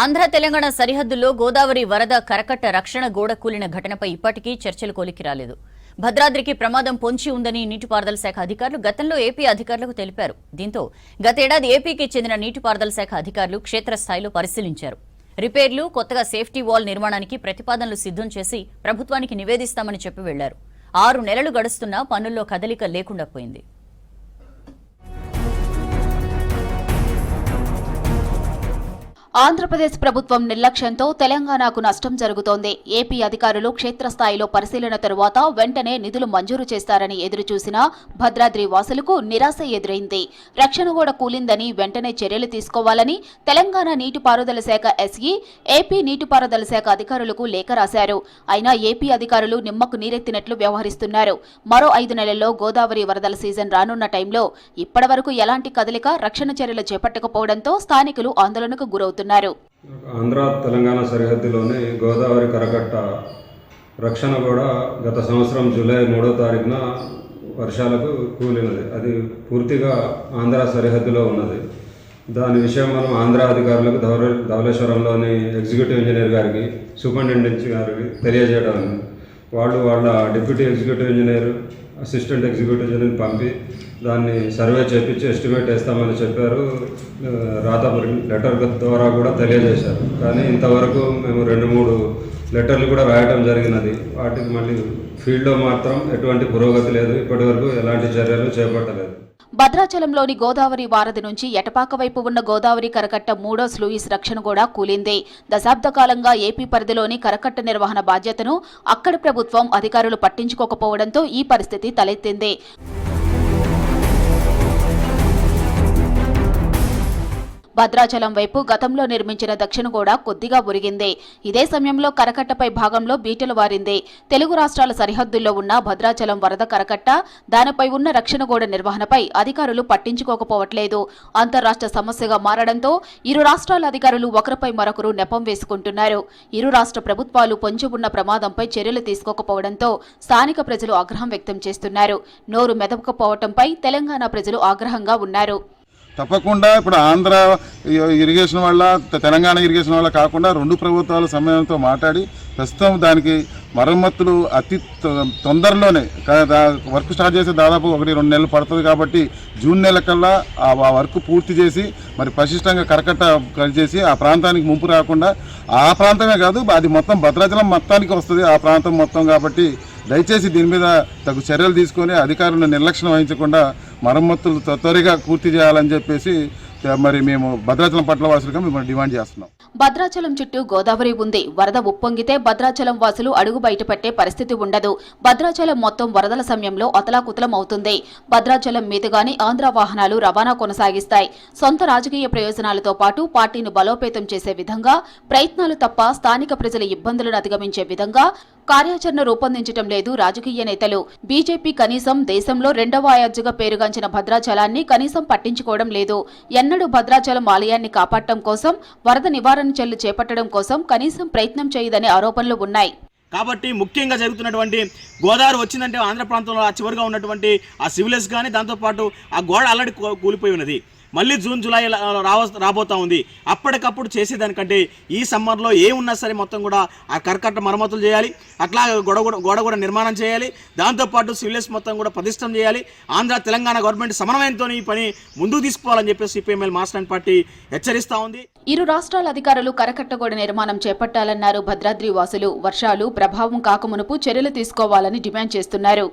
ఆంధ్ర తెలంగాణ సరిహద్దుల్లో గోదావరి వరద కరకట్ట రక్షణ గోడ కూలిన ఘటనపై ఇప్పటికీ చర్చలు కొలికి రాలేదు. భద్రాద్రికి ప్రమాదం పొంచి ఉందని నీటిపారుదల శాఖ అధికారులు గతంలో ఏపీ అధికారులకు తెలిపారు. దీంతో గతేడాది ఏపీకి చెందిన నీటిపారుదల శాఖ అధికారులు క్షేత్రస్థాయిలో పరిశీలించారు. రిపేర్లు, కొత్తగా సేఫ్టీ వాల్ నిర్మాణానికి ప్రతిపాదనలు సిద్ధం చేసి ప్రభుత్వానికి నివేదిస్తామని చెప్పి వెళ్లారు. 6 నెలలు గడుస్తున్నా పనుల్లో కదలిక లేకుండా పోయింది. ఆంధ్రప్రదేశ్ ప్రభుత్వం నిర్లక్ష్యంతో తెలంగాణకు నష్టం జరుగుతోంది. ఏపీ అధికారులు క్షేత్రస్థాయిలో పరిశీలన తరువాత వెంటనే నిధులు మంజూరు చేస్తారని ఎదురుచూసినా భద్రాద్రి వాసులకు నిరాశ ఎదురైంది. రక్షణ గోడ కూలిందని వెంటనే చర్యలు తీసుకోవాలని తెలంగాణ నీటిపారుదల శాఖ ఎస్ఈ, ఏపీ నీటిపారుదల శాఖ అధికారులకు లేఖ రాశారు. అయినా ఏపీ అధికారులు నిమ్మకు నీరెత్తినట్లు వ్యవహరిస్తున్నారు. మరో 5 నెలల్లో గోదావరి వరదల సీజన్ రానున్న టైంలో ఇప్పటివరకు ఎలాంటి కదలిక, రక్షణ చర్యలు చేపట్టకపోవడంతో స్థానికులు ఆందోళనకు గురవుతున్నారు. ఆంధ్ర తెలంగాణ సరిహద్దులోని గోదావరి కరకట్ట రక్షణ కూడా గత సంవత్సరం జూలై 3వ తారీఖున వర్షాలకు కూలినది. అది పూర్తిగా ఆంధ్ర సరిహద్దులో ఉన్నది. దాని విషయం మనం ఆంధ్ర అధికారులకు ధవళేశ్వరంలోని ఎగ్జిక్యూటివ్ ఇంజనీర్ గారికి, సూపరింటెండెంట్ గారికి తెలియజేయడం, వాళ్ళ deputy executive engineer, assistant executive engineer పంపి దాన్ని సర్వే చేపించి ఎస్టిమేట్ వేస్తామని చెప్పారు. రాతపూర్ లెటర్ ద్వారా కూడా తెలియజేశారు. కానీ ఇంతవరకు మేము 2-3 లెటర్లు కూడా రాయడం జరిగినది. వాటికి మళ్ళీ ఫీల్డ్లో మాత్రం ఎటువంటి పురోగతి లేదు. ఇప్పటివరకు ఎలాంటి చర్యలు చేపట్టలేదు. భద్రాచలంలోని గోదావరి వారధి నుంచి ఎటపాక వైపు ఉన్న గోదావరి కరకట్ట 3వ స్లూయిస్ రక్షణ కూడా కూలింది. దశాబ్ద కాలంగా ఏపీ పరిధిలోని కరకట్ట నిర్వహణ బాధ్యతను అక్కడి ప్రభుత్వం అధికారులు పట్టించుకోకపోవడంతో ఈ పరిస్థితి తలెత్తింది. భద్రాచలం వైపు గతంలో నిర్మించిన దక్షిణ గోడ కొద్దిగా ఒరిగింది. ఇదే సమయంలో కరకట్టపై భాగంలో బీటలు వారింది. తెలుగు రాష్ట్రాల సరిహద్దుల్లో ఉన్న భద్రాచలం వరద కరకట్ట, దానిపై ఉన్న రక్షణ గోడ నిర్వహణపై అధికారులు పట్టించుకోకపోవట్లేదు. అంతర్రాష్ట్ర సమస్యగా మారడంతో ఇరు రాష్ట్రాల అధికారులు ఒకరిపై మరొకరు నెపం వేసుకుంటున్నారు. ఇరు రాష్ట్ర ప్రభుత్వాలు పొంచి ఉన్న ప్రమాదంపై చర్యలు తీసుకోకపోవడంతో స్థానిక ప్రజలు ఆగ్రహం వ్యక్తం చేస్తున్నారు. నోరు మెదపకపోవడంపై తెలంగాణ ప్రజలు ఆగ్రహంగా ఉన్నారు. తప్పకుండా ఇప్పుడు ఆంధ్ర ఇరిగేషన్ వల్ల, తెలంగాణ ఇరిగేషన్ వల్ల కాకుండా 2 ప్రభుత్వాల సమయంతో మాట్లాడి ప్రస్తుతం దానికి మరమ్మతులు అతి తొందరలోనే వర్క్ స్టార్ట్ చేసి దాదాపు 1-2 నెలలు పడుతుంది. కాబట్టి జూన్ నెల కల్లా ఆ వర్క్ పూర్తి చేసి మరి పరిశిష్టంగా కరకట్ట కలిచేసి ఆ ప్రాంతానికి ముంపు రాకుండా, ఆ ప్రాంతమే కాదు అది మొత్తం భద్రాచలం మొత్తానికి వస్తుంది ఆ ప్రాంతం మొత్తం. కాబట్టి దయచేసి దీని మీద తగు చర్యలు తీసుకొని అధికారులను నిర్లక్ష్యం వహించకుండా మరమ్మతులు త్వరగా పూర్తి చేయాలని చెప్పేసి మరి మేము భద్రాచలం పట్ల వాసులుగా మిమ్మల్ని డిమాండ్ చేస్తున్నాం. భద్రాచలం చుట్టూ గోదావరి ఉంది. వరద ఉప్పొంగితే భద్రాచలం వాసులు అడుగు బయటపెట్టే పరిస్థితి ఉండదు. భద్రాచలం మొత్తం వరదల సమయంలో అతలాకుతలం అవుతుంది. భద్రాచలం మీదుగానే ఆంధ్ర వాహనాలు రవాణా కొనసాగిస్తాయి. సొంత రాజకీయ ప్రయోజనాలతో పాటు పార్టీని బలోపేతం చేసే విధంగా ప్రయత్నాలు తప్ప స్థానిక ప్రజల ఇబ్బందులను అధిగమించే విధంగా కార్యాచరణ రూపొందించడం లేదు రాజకీయ నేతలు. బీజేపీ కనీసం దేశంలో 2వ అయోధ్యగా పేరుగాంచిన భద్రాచలాన్ని కనీసం పట్టించుకోవడం లేదు. ఎన్నడూ భద్రాచలం ఆలయాన్ని కాపాడటం కోసం, వరద నివారణ చర్యలు చేపట్టడం కోసం కనీసం ప్రయత్నం చేయదనే ఆరోపణలు ఉన్నాయి. కాబట్టి ముఖ్యంగా జరుగుతున్నటువంటి గోదావరి వచ్చిందంటే ఆంధ్ర ప్రాంతంలో ఆ చివరిగా ఉన్నటువంటి ఆ సివిలెస్ కానీ, దాంతోపాటు ఆ గోడ ఆల్రెడీ కూలిపోయి ఉన్నది. మళ్ళీ జూన్ జూలై రాబోతా ఉంది. అప్పటికప్పుడు చేసేదానికంటే ఈ సమ్మర్లో ఏమున్నా సరే మొత్తం కూడా ఆ కరకట్ట మరమ్మతులు చేయాలి. అట్లా గోడ కూడా నిర్మాణం చేయాలి. దాంతోపాటు సివిలెస్ మొత్తం కూడా ప్రతిష్టం చేయాలి. ఆంధ్ర తెలంగాణ గవర్నమెంట్ సమన్వయంతో ఈ పని ముందుకు తీసుకోవాలని చెప్పి సిపిఎంఎల్ మాస్టర్ పార్టీ హెచ్చరిస్తూ ఉంది. ఇరు రాష్ట్రాల అధికారులు కరకట్ట గోడ నిర్మాణం చేపట్టాలన్నారు భద్రాద్రి వాసులు. వర్షాలు ప్రభావం కాకమునుపు చర్యలు తీసుకోవాలని డిమాండ్ చేస్తున్నారు.